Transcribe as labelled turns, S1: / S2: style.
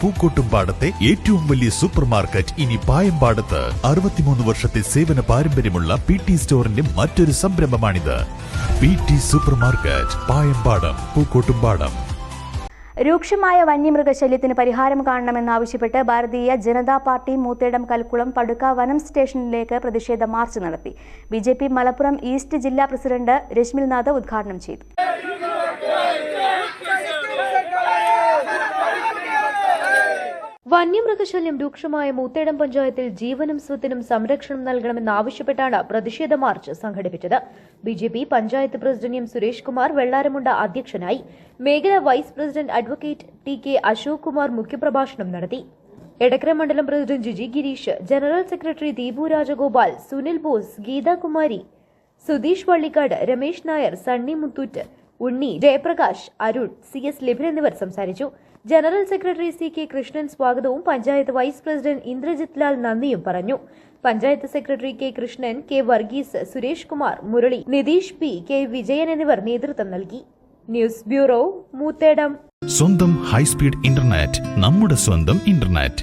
S1: പൂക്കോട്ടുംപാടത്തെ ഏറ്റവും വലിയ super market ഇനി പായമ്പാടത്ത്. 63 വർഷത്തെ സേവന പാരമ്പര്യമുള്ള PT സ്റ്റോറിന്റെ മറ്റൊരു സംരംഭമാണിത്. PT supermarket, Payampadam, Pookkottumpadam.
S2: രൂക്ഷമായ വന്യമൃഗശല്യത്തിന് പരിഹാരം കാണണമെന്നാവശ്യപ്പെട്ട് ഭാരതീയ ജനതാ പാർട്ടി മൂത്തേടം കൽക്കുളം പടുക്ക വനം സ്റ്റേഷനിലേക്ക് പ്രതിഷേധ മാർച്ച് നടത്തി. BJP മലപ്പുറം ഈസ്റ്റ് ജില്ലാ പ്രസിഡന്റ് രശ്മിൽനാഥ് ഉദ്ഘാടനം ചെയ്തു.
S3: വന്യമൃഗശല്യം രൂക്ഷമായ മൂത്തേടം പഞ്ചായത്തിൽ ജീവനും സ്വത്തിനും സംരക്ഷണം നൽകണമെന്നാവശ്യപ്പെട്ടാണ് പ്രതിഷേധ മാർച്ച് സംഘടിപ്പിച്ചത്. BJP panchayat president M Suresh Kumar Vellaramunda അധ്യക്ഷനായി. മേഖലാ vice president advocate TK Ashok Kumar മുഖ്യപ്രഭാഷണം നടത്തി. എടക്കര മണ്ഡലം president Jiji Girish, general secretary Deepu Rajagopal, Sunil Bose, Geethakumari, Sudheesh Vallikkad, Ramesh Nair, Sunny Muthoot, Unni, Jayaprakash, Arun, CS Libin എന്നിവർ സംസാരിച്ചു. ജനറൽ സെക്രട്ടറി CK കൃഷ്ണൻ സ്വാഗതവും പഞ്ചായത്ത് വൈസ് പ്രസിഡന്റ് ഇന്ദ്രജിത് ലാൽ നന്ദിയും പറഞ്ഞു. Panchayat secretary K Krishnan, K Varghese, Suresh Kumar, Murali, Nitheesh P, K Vijayan എന്നിവർ നേതൃത്വം നൽകി. News bureau, Moothedam.
S1: സ്വന്തം ഹൈസ്പീഡ് ഇന്റർനെറ്റ്, നമ്മുടെ സ്വന്തം ഇന്റർനെറ്റ്.